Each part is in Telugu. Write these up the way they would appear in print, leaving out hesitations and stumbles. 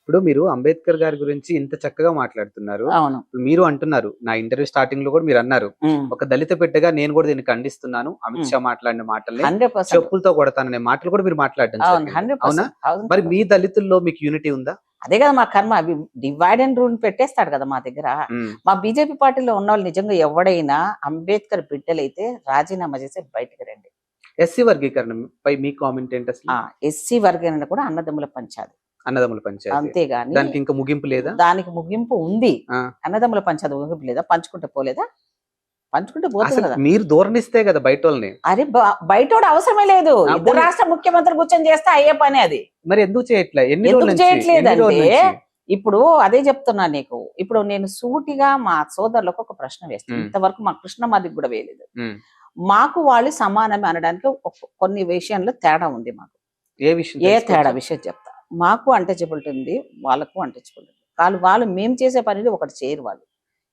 ఇప్పుడు మీరు అంబేద్కర్ గారి గురించి ఇంత చక్కగా మాట్లాడుతున్నారు. అవును. ఇప్పుడు మీరు అంటున్నారు, నా ఇంటర్వ్యూ స్టార్టింగ్‌లో కూడా మీరన్నారు. హ్మ్. ఒక దళిత బిడ్డగా నేను కూడా దీన్ని ఖండిస్తున్నాను. అమిత్ హ్మ్. షా మాట్లాడిన మాటల్ని 100% చెప్పులతో కొడతాననే మాటలు కూడా మీరు మాట్లాడడం అవును. జరిగింది. అవునా? 100%. మరి 1000% మీ దళితుల్లో మీకు యూనిటీ ఉందా? అదే కదా మా కర్మ. డివైడ్ అండ్ రూల్ పెట్టేస్తాడు కదా మా దగ్గర. హ్మ్. మా బీజేపీ పార్టీలో ఉన్నవాళ్ళు నిజంగా ఎవడైనా అంబేద్కర్ బిడ్డలైతే రాజీనామా చేసి బయటికి రండి. ఎస్సీ వర్గీకరణ పై మీ కామెంట్ ఏంటసలు? ఎస్సీ వర్గీకరణ కూడా అన్నదమ్ముల పంచాది. అన్నదమ్ముల పంచాయతీ. అంతేగాని దానికి ఇంకా ముగింపు లేదా? దానికి ముగింపు ఉంది. ఆ! అన్నదమ్ముల పంచాది ముగింపు లేదా? పంచుకుంటే పోలేదా? పంచుకుంటే పోతుంది అసలు కదా. మీరు ధోరణిస్తే కదా బయటోళ్ళని. అరే బయటోడు అవసరమే లేదు. ఇద్దరు పోనీ రాష్ట్ర ముఖ్యమంత్రి కూర్చొని చేస్తే అయ్యే పని అది. మరి ఎందుకు చేయట్లే? ఎన్ని రోజుల ఎందుకు నుంచి? ఎన్ని చేయట్లేదంటే రోజుల నుంచి? ఇప్పుడు అదే చెప్తున్నా నీకు. ఇప్పుడు నేను సూటిగా మా సోదరులకు ఒక ప్రశ్న వేస్తాను. హ్మ్. ఇంతవరకు మా కృష్ణమాదికి కూడా వేయలేదు. హ్మ్. మాకు వాళ్ళు సమానమే అనడానికి కొన్ని విషయంలో తేడా ఉంది మాకు. ఏ విషయం ఏ తేడా తెలుసుకోవచ్చా? విషయం చెప్తా. మాకు అన్‌టచబిలిటీ ఉంది. వాళ్ళకు అన్‌టచబిలిటీ ఉంది. వాళ్ళు మేము చేసే పనిని ఒకటి చేయరు వాళ్ళు.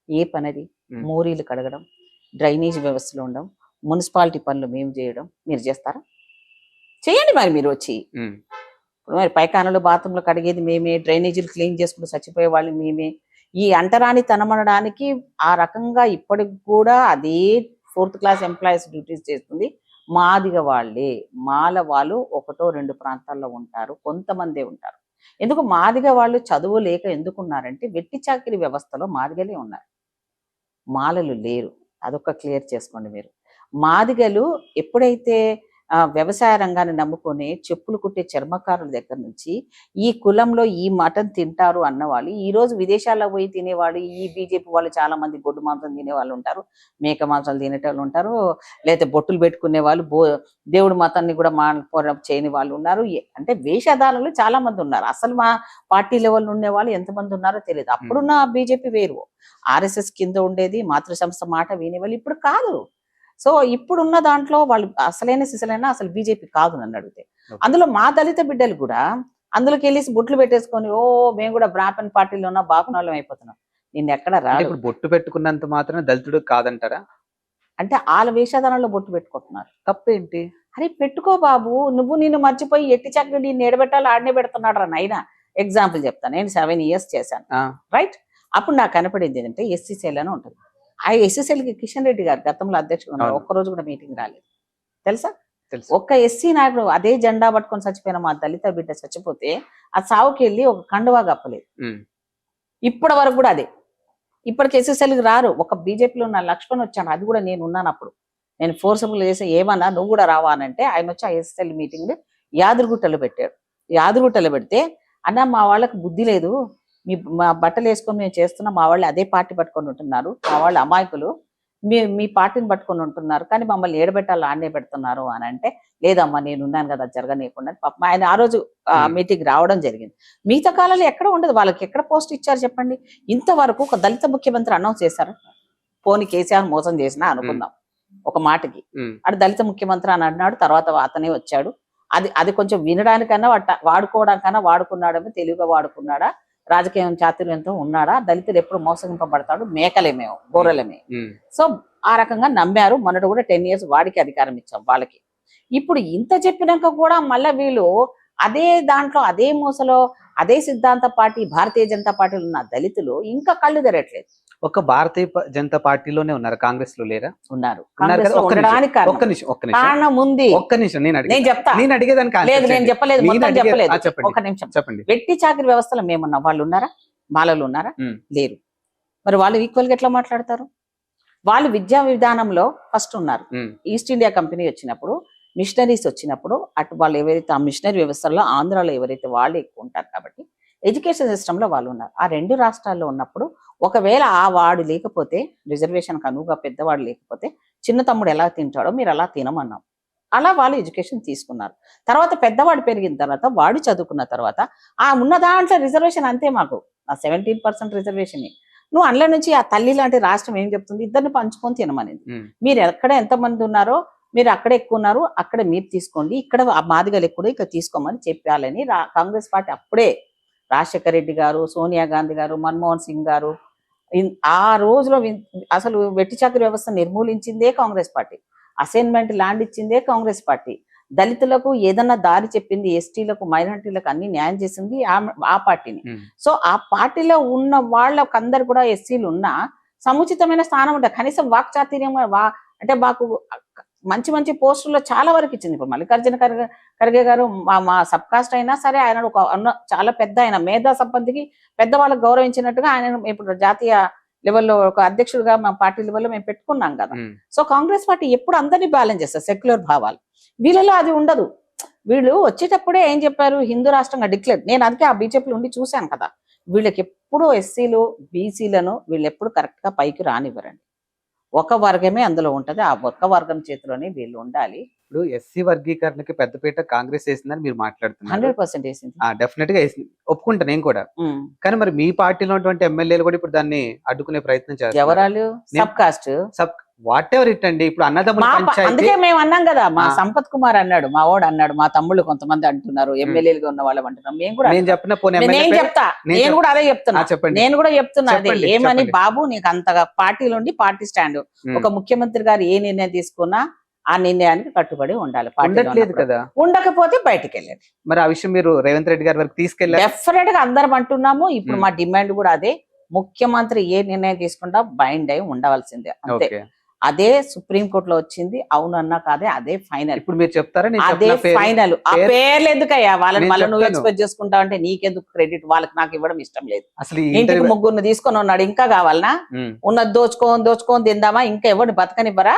ఏ పనది? హ్మ్. మోరీలు కడగడం, డ్రైనేజ్ వ్యవస్థలో ఉండడం, మున్సిపాలిటీ పనులు మేము చేయడం. మీరు చేస్తారా? చేయండి మరి మీరు వచ్చి. హ్మ్. ఇప్పుడు మరి పైఖానాలు, బాత్రూమ్‌లు కడిగేది మేమే, డ్రైనేజీలు క్లీన్ చేసుకుంటూ చచ్చిపోయే వాళ్ళు మేమే. ఈ అంటరానితనమనడానికి ఆ రకంగా ఇప్పటికి కూడా అదే ఫోర్త్ క్లాస్ ఎంప్లాయీస్ డ్యూటీస్ చేస్తుంది మాదిగ వాళ్ళే. మాల వాళ్ళు ఒకటో, 2 ప్రాంతాల్లో ఉంటారు. కొంతమందే ఉంటారు. ఎందుకు మాదిగ వాళ్ళు చదువు లేక ఎందుకున్నారంటే వెట్టి చాకిరీ వ్యవస్థలో మాదిగలే ఉన్నారు. మాలలు లేరు. అదొక క్లియర్ చేసుకోండి మీరు. మాదిగలు ఎప్పుడైతే వ్యవసాయ రంగాన్ని నమ్ముకొని చెప్పులు కుట్టే చర్మకారుల దగ్గర నుంచి ఈ కులంలో ఈ మటన్ తింటారు అన్నవాళ్ళు ఈరోజు విదేశాల్లో పోయి తినేవాళ్ళు ఈ బీజేపీ వాళ్ళు చాలా మంది గొడ్డు మాంసం తినేవాళ్ళు ఉంటారు, మేక మాంసాలు తినేటోళ్ళు ఉంటారు, లేకపోతే బొట్టులు పెట్టుకునే వాళ్ళు దేవుడి మతాన్ని కూడా చేయని వాళ్ళు ఉన్నారు. అంటే వేషధారులు చాలా మంది ఉన్నారు. అసలు మా పార్టీ లెవెల్ ఉండే వాళ్ళు ఎంతమంది ఉన్నారో తెలియదు. అప్పుడున్న బీజేపీ వేరు, ఆర్ఎస్ఎస్ కింద ఉండేది, మాతృ సంస్థ మాట వినేవాళ్ళు. ఇప్పుడు కాదు. సో ఇప్పుడున్న దాంట్లో వాళ్ళు అసలైన సిసలైన అసలు బీజేపీ కాదు నన్ను అడిగితే. అందులో మా దళిత బిడ్డలు కూడా అందులోకి వెళ్ళేసి బొట్లు పెట్టేసుకొని మేము కూడా బ్రాహ్మణ్ పార్టీలో ఉన్న బాకునాళ్ళం అయిపోతున్నాం. నిన్ను ఎక్కడ అంటే రాడు. ఇప్పుడు బొట్టు పెట్టుకున్నంత మాత్రాన దళితుడు కాదంటారా? అంటే వాళ్ళ వేషధారణలో బొట్టు పెట్టుకుంటున్నారు. తప్పేంటి? అరే పెట్టుకో బాబు, నువ్వు నిన్ను మర్చిపోయి ఎట్టి చక్కగా నేను ఎడబెట్టాలి ఆడనే పెడుతున్నాడు రా నైనా. ఎగ్జాంపుల్ చెప్తాను. నేను 7 years చేశాను, ఆ! రైట్? అప్పుడు నాకు కనపడింది ఏంటంటే ఎస్సీసీఎల్ అని ఉంటుంది. ఆ ఎస్సీసీఎల్కి కిషన్ రెడ్డి గారు గతంలో అధ్యక్షుడు ఉన్నారు. అవును. ఒక్కరోజు కూడా మీటింగ్ రాలేదు. తెలుసా? తెలుసు. ఒక్క ఎస్సీ నాయకుడు అదే జెండా పట్టుకొని చచ్చిపోయిన మా దళిత బిడ్డ చచ్చిపోతే ఆ సావుకి వెళ్ళి ఒక కండువా కప్పలేదు. హ్మ్. ఇప్పటి వరకు కూడా అదే. ఇప్పటికి ఎస్ఎస్ఎల్కి రారు. ఒక బీజేపీలో ఉన్న లక్ష్మణ్ వచ్చాను, అది కూడా నేను ఉన్నాను అప్పుడు. నేను ఫోర్సబుల్ చేసి ఏమన్నా నువ్వు కూడా రావా అనంటే ఆయన వచ్చి ఆ ఎస్ఎస్ఎల్ మీటింగ్ యాదగిరిగుట్టలో పెట్టాడు. యాదగిరిగుట్టలో పెడితే అన్న మా వాళ్ళకి బుద్ధి లేదు, మా బట్టలు వేసుకొని మేము చేస్తున్నాం, మా వాళ్ళు అదే పార్టీ పట్టుకొని ఉంటున్నారు, మా వాళ్ళు అమాయకులు, మీ పార్టీని పట్టుకొని ఉంటున్నారు, కానీ మమ్మల్ని ఏడబెట్టాలి ఆడనే పెడుతున్నారు అని అంటే లేదమ్మా నేను ఉన్నాను కదా జరగనీయకుండా పాపం ఆయన ఆ రోజు మీటింగ్ రావడం జరిగింది. మిగతా కాలంలో ఎక్కడ ఉండదు. వాళ్ళకి ఎక్కడ పోస్ట్ ఇచ్చారు చెప్పండి? ఇంతవరకు ఒక దళిత ముఖ్యమంత్రి అనౌన్స్ చేశారు. పోనీ కేసీఆర్ మోసం చేసినా అనుకుందాం ఒక మాటకి, అటు దళిత ముఖ్యమంత్రి అని అన్నాడు, తర్వాత అతనే వచ్చాడు. అది కొంచెం వినడానికన్నా వాడుకోవడానికన్నా వాడుకున్నాడేమో, తెలివిగా వాడుకున్నాడా, రాజకీయం చాతుర్యంతో ఉన్నాడా? దళితులు ఎప్పుడు మోసగింపబడతాడు, మేకలేమేమో గొర్రెలమే. సో ఆ రకంగా నమ్మారు. మొన్నటి కూడా 10 years వాడికి అధికారం ఇచ్చాం వాళ్ళకి. ఇప్పుడు ఇంత చెప్పినాక కూడా మళ్ళీ వీళ్ళు అదే దాంట్లో అదే మూసలో అదే సిద్ధాంత పార్టీ భారతీయ జనతా పార్టీలో ఉన్న దళితులు ఇంకా కళ్ళు తెరట్లేదు. ఒక భారతీయ జనతా పార్టీలోనే ఉన్నారు, కాంగ్రెస్ లో లేరా? ఉన్నారు. ఉన్నారు కదా. ఒక్క నిమిషం నేను చెప్తా. నేను అడిగేదానికి లేదు నేను చెప్పలేదు, మొత్తం చెప్పలేదు. ఒక నిమిషం. చెప్పండి. వెట్టి చాకిరి వ్యవస్థలో మేమున్నాం, వాళ్ళు ఉన్నారా? మాలలు ఉన్నారా? లేరు. మరి వాళ్ళు ఈక్వల్ గా ఎట్లా మాట్లాడతారు? వాళ్ళు విద్యా విధానంలో ఫస్ట్ ఉన్నారు. ఈస్ట్ ఇండియా కంపెనీ వచ్చినప్పుడు, మిషనరీస్ వచ్చినప్పుడు అటు వాళ్ళు ఎవరైతే ఆ మిషనరీ వ్యవస్థలో ఆంధ్రాలో ఎవరైతే వాళ్ళు ఎక్కువ ఉంటారు కాబట్టి ఎడ్యుకేషన్ సిస్టంలో వాళ్ళు ఉన్నారు. ఆ 2 రాష్ట్రాల్లో ఉన్నప్పుడు ఒకవేళ ఆ వాడు లేకపోతే, రిజర్వేషన్కి అనువుగా పెద్దవాడు లేకపోతే చిన్న తమ్ముడు ఎలా తింటాడో మీరు అలా తినమన్నాం. అలా వాళ్ళు ఎడ్యుకేషన్ తీసుకున్నారు. తర్వాత పెద్దవాడు పెరిగిన తర్వాత వాడు చదువుకున్న తర్వాత ఆ ఉన్న దాంట్లో రిజర్వేషన్ అంతే. మాకు ఆ 17% రిజర్వేషన్. నువ్వు అందులో నుంచి ఆ తల్లి లాంటి రాష్ట్రం ఏం చెప్తుంది? ఇద్దరిని పంచుకొని తినమనేది. మీరు ఎక్కడ ఎంతమంది ఉన్నారో మీరు అక్కడ ఎక్కువ ఉన్నారు, అక్కడ మీరు తీసుకోండి, ఇక్కడ మాదిగలు ఎక్కువ ఇక్కడ తీసుకోమని చెప్పాలని కాంగ్రెస్ పార్టీ అప్పుడే రాజశేఖర రెడ్డి గారు, సోనియా గాంధీ గారు, మన్మోహన్ సింగ్ గారు ఆ రోజులో అసలు వెట్టి చాకిరి వ్యవస్థ నిర్మూలించిందే కాంగ్రెస్ పార్టీ. అసైన్మెంట్ ల్యాండ్ ఇచ్చిందే కాంగ్రెస్ పార్టీ. దళితులకు ఏదన్నా దారి చెప్పింది, ఎస్టీలకు మైనారిటీలకు అన్ని న్యాయం చేసింది ఆ పార్టీని. సో ఆ పార్టీలో ఉన్న వాళ్ళకందరు కూడా ఎస్సీలు ఉన్నా సముచితమైన స్థానం ఉంటుంది. కనీసం వాక్చాతుర్యం అంటే మాకు మంచి మంచి పోస్టుల్లో చాలా వరకు ఇచ్చింది. ఇప్పుడు మల్లికార్జున ఖర్గే గారు మా సబ్ కాస్ట్ అయినా సరే ఆయన చాలా పెద్ద ఆయన మేధా సంపత్తికి పెద్దవాళ్ళకి గౌరవించినట్టుగా ఆయన ఇప్పుడు జాతీయ లెవెల్లో ఒక అధ్యక్షుడిగా మా పార్టీ లెవెల్లో మేము పెట్టుకున్నాం కదా. సో కాంగ్రెస్ పార్టీ ఎప్పుడు అందరినీ బ్యాలెన్స్ చేస్తారు, సెక్యులర్ భావాలు. వీళ్ళలో అది ఉండదు. వీళ్ళు వచ్చేటప్పుడే ఏం చెప్పారు, హిందూ రాష్ట్రంగా డిక్లేర్. నేను అందుకే ఆ బీజేపీలో ఉండి చూశాను కదా, వీళ్ళకి ఎప్పుడు ఎస్సీలు బీసీలను వీళ్ళు ఎప్పుడు కరెక్ట్ గా పైకి రానివ్వరండి. ఒక వర్గమే అందులో ఉంటది, ఆ ఒక్క వర్గం చేతిలోనే వీళ్ళు ఉండాలి. ఇప్పుడు ఎస్సీ వర్గీకరణకి పెద్దపీట కాంగ్రెస్ వేసిందని మీరు మాట్లాడుతున్నారు. 100% వేసింది. డెఫినెట్ గా వేసింది, ఒప్పుకుంటా నేను కూడా. కానీ మరి మీ పార్టీలో ఉన్నటువంటి ఎమ్మెల్యేలు కూడా ఇప్పుడు దాన్ని అడ్డుకునే ప్రయత్నం చేస్తారు. ఎవరాలు? Sub caste, whatever it అండి. ఇప్పుడు అన్నదమ్ముల పంచాయతీ. అందుకే మేము అన్నాం కదా, మా సంపత్ కుమార్ అన్నాడు, మా వాడు అన్నాడు, మా తమ్ముళ్ళు కొంతమంది అంటున్నారు, ఎమ్మెల్యేలుగా ఉన్న వాళ్ళు అంటున్నారు. మేము కూడా నేను చెప్తా, నేను కూడా అదే చెప్తున్నా. నేను కూడా చెప్తున్నా అదే. ఏమని బాబు, నీకు అంతగా పార్టీలో ఉండి పార్టీ స్టాండ్, ఒక ముఖ్యమంత్రి గారు ఏ నిర్ణయం తీసుకున్నా ఆ నిర్ణయానికి కట్టుబడి ఉండాలి. ఉండట్లేదు కదా, ఉండకపోతే బయటకు వెళ్ళాలి. మరి ఆ విషయం మీరు రేవంత్ రెడ్డి గారి వరకు తీసుకెళ్ళారు. డెఫినెట్ గా అందరం అంటున్నాము. ఇప్పుడు మా డిమాండ్ కూడా అదే, ముఖ్యమంత్రి ఏ నిర్ణయం తీసుకుంటా బైండ్ అయి ఉండవలసిందే, అంతే. అదే సుప్రీం కోర్టులో వచ్చింది, అవునన్నా కాదే, అదే ఫైనల్. ఇప్పుడు మీరు చెప్తారా? అదే ఫైనల్. ఆ పేర్లు ఎందుకయ్యా, వాళ్ళని మళ్ళీ నువ్వు ఎక్స్పెక్ట్ చేసుకుంటావు అంటే నీకెందుకు క్రెడిట్, వాళ్ళకి నాకు ఇవ్వడం ఇష్టం లేదు. అసలు ఇంటికి ముగ్గురిని తీసుకొని ఉన్నాడు, ఇంకా కావాలనా? ఉన్నది దోచుకొని తిందామా? ఇంకా ఎవరిని బతకనివ్వరా?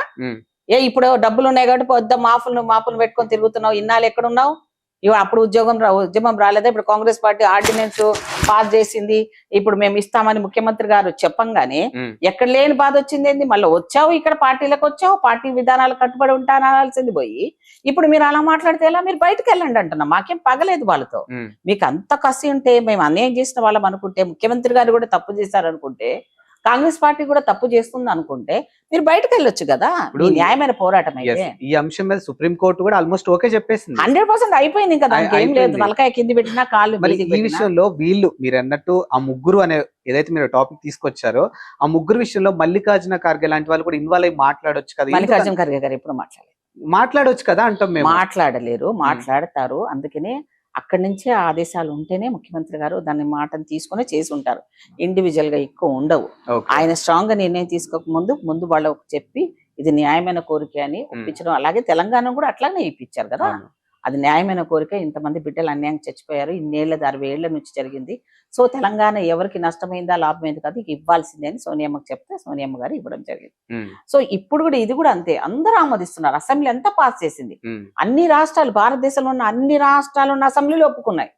ఇప్పుడు డబ్బులు ఉన్నాయి కాబట్టి పొద్దు మాపులు పెట్టుకొని తిరుగుతున్నావు, ఇన్నాళ్ళు ఎక్కడున్నావు? అప్పుడు ఉద్యమం రాలేదా? ఇప్పుడు కాంగ్రెస్ పార్టీ ఆర్డినెన్స్ పాస్ చేసింది, ఇప్పుడు మేము ఇస్తామని ముఖ్యమంత్రి గారు చెప్పంగానే ఎక్కడ లేని బాధ వచ్చింది ఏంది? మళ్ళీ వచ్చావు ఇక్కడ పార్టీలకు వచ్చావు, పార్టీ విధానాలు కట్టుబడి ఉంటానాల్సింది పోయి ఇప్పుడు మీరు అలా మాట్లాడితే ఎలా? మీరు బయటకు వెళ్ళండి అంటున్నా. మాకేం పగలేదు వాళ్ళతో. మీకు అంత కసి ఉంటే, మేము అన్యాయం చేసిన వాళ్ళం అనుకుంటే, ముఖ్యమంత్రి గారు కూడా తప్పు చేశారనుకుంటే, కాంగ్రెస్ పార్టీ కూడా తప్పు చేస్తుంది అనుకుంటే మీరు బయటకు వెళ్ళొచ్చు కదా. న్యాయమైన పోరాటం అయితే ఈ అంశం మీద సుప్రీం కోర్టు కూడా ఆల్మోస్ట్ ఓకే చెప్పేసింది. 100% అయిపోయింది కదా, ఏం లేదు. తలకాయ కింది పెట్టినా కాళ్ళు. ఈ విషయంలో వీళ్ళు మీరు అన్నట్టు ఆ ముగ్గురు అనే ఏదైతే మీరు టాపిక్ తీసుకొచ్చారో, ఆ ముగ్గురు విషయంలో మల్లికార్జున ఖర్గే లాంటి వాళ్ళు కూడా ఇన్వాల్వ్ అయ్యి మాట్లాడొచ్చు కదా. మల్లికార్జున ఖర్గే గారు ఎప్పుడు మాట్లాడొచ్చు కదా అంటాం మేము. మాట్లాడలేరు, మాట్లాడతారు. అందుకనే అక్కడి నుంచే ఆదేశాలు ఉంటేనే ముఖ్యమంత్రి గారు దాన్ని మాటను తీసుకుని చేసి ఉంటారు. ఇండివిజువల్ గా ఎక్కువ ఉండవు. ఆయన స్ట్రాంగ్ గా నిర్ణయం తీసుకోక ముందు వాళ్ళకు చెప్పి ఇది న్యాయమైన కోరిక అని ఒప్పించడం. అలాగే తెలంగాణ కూడా అట్లానే ఇప్పించారు కదా. అది న్యాయమైన కోరిక. ఇంతమంది బిడ్డలు అన్యాయం చచ్చిపోయారు, 60 ఏళ్ల నుంచి జరిగింది. సో తెలంగాణ ఎవరికి నష్టమైందా లాభమైంది కాదు, ఇక ఇవ్వాల్సిందే అని సోనియమ్మకు చెప్తే సోనియమ్మ గారు ఇవ్వడం జరిగింది. సో ఇప్పుడు కూడా ఇది కూడా అంతే, అందరూ ఆమోదిస్తున్నారు. అసెంబ్లీ అంతా పాస్ చేసింది. అన్ని రాష్ట్రాలు, భారతదేశంలో ఉన్న అన్ని రాష్ట్రాలు ఉన్న అసెంబ్లీలో ఒప్పుకున్నాయి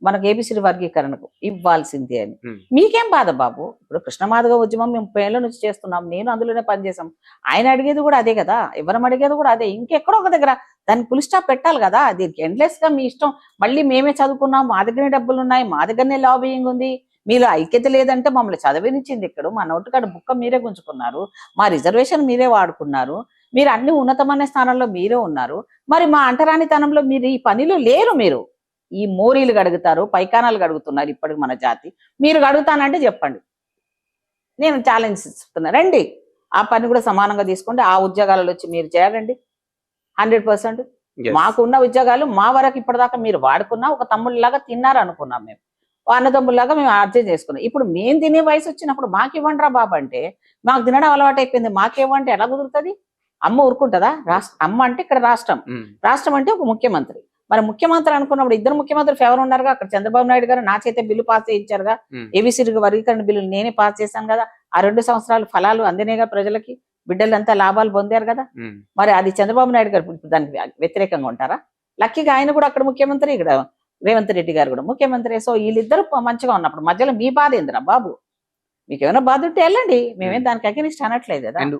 మనకు ఏబిసిడి వర్గీకరణకు ఇవ్వాల్సిందే అని. మీకేం బాధ బాబు? ఇప్పుడు కృష్ణమాధవ ఉద్యమం మేము 30 ఏళ్ల నుంచి చేస్తున్నాం, నేను అందులోనే పనిచేసాం. ఆయన అడిగేది కూడా అదే కదా, ఎవరం అడిగేది కూడా అదే. ఇంకెక్కడో ఒక దగ్గర దానికి ఫుల్ స్టాప్ పెట్టాలి కదా. దీనికి ఎండ్లెస్ గా మీ ఇష్టం. మళ్ళీ మేమే చదువుకున్నాం, మా దగ్గరనే డబ్బులు ఉన్నాయి, మా దగ్గరనే లాబింగ్ ఉంది, మీలో ఐక్యత లేదంటే మమ్మల్ని చదివినిచ్చింది ఇక్కడ, మా నోటికాడ బుక్క మీరే గుంజుకున్నారు, మా రిజర్వేషన్ మీరే వాడుకున్నారు, మీరు అన్ని ఉన్నతమైన స్థానంలో మీరే ఉన్నారు. మరి మా అంటరానితనంలో మీరు ఈ పనిలో లేరు. మీరు ఈ మోరీలు గడుగుతారు, పైకానాలు గడుగుతున్నారు. ఇప్పటికి మన జాతి మీరు గడుగుతానంటే చెప్పండి, నేను ఛాలెంజ్ ఇస్తున్నా. రండి, ఆ పని కూడా సమానంగా తీసుకోండి. ఆ ఉద్యోగాలలో వచ్చి మీరు చేరండి. 100% మాకున్న ఉద్యోగాలు మా వరకు ఇప్పటిదాకా మీరు వాడుకున్నా ఒక తమ్ముళ్ళలాగా తిన్నారు అనుకున్నాం. మేము అన్నదమ్ముల్లాగా మేము అర్థం చేసుకున్నాం. ఇప్పుడు మేము తినే వయసు వచ్చినప్పుడు మాకు ఇవ్వండిరా బాబు అంటే, మాకు తినడం అలవాటు అయిపోయింది, మాకేవ్వంటే ఎలా కుదురుతుంది? అమ్మ ఊరుకుంటుందా? అమ్మ అంటే ఇక్కడ రాష్ట్రం, రాష్ట్రం అంటే ఒక ముఖ్యమంత్రి. మరి ముఖ్యమంత్రి అనుకున్నప్పుడు ఇద్దరు ముఖ్యమంత్రులు ఫేవర్ ఉన్నారుగా. అక్కడ చంద్రబాబు నాయుడు గారు నా చేతే బిల్లు పాస్ చేయించారుగా, ఏబిసిడి వర్గీకరణ బిల్లు నేనే పాస్ చేశాను కదా. ఆ 2 సంవత్సరాలు ఫలాలు అందినేగా ప్రజలకి, బిడ్డలంతా లాభాలు పొందారు కదా. మరి అది చంద్రబాబు నాయుడు గారు దానికి వ్యతిరేకంగా ఉంటారా? లక్కీగా ఆయన కూడా అక్కడ ముఖ్యమంత్రి, ఇక్కడ రేవంత్ రెడ్డి గారు కూడా ముఖ్యమంత్రి. సో వీళ్ళిద్దరు మంచిగా ఉన్నప్పుడు మధ్యలో మీ బాధ ఏందిరా బాబు? మీకు ఏమైనా బాధ ఉంటే వెళ్ళండి, మేమేం దానికి అగెనిస్ట్ అనట్లేదు కదా.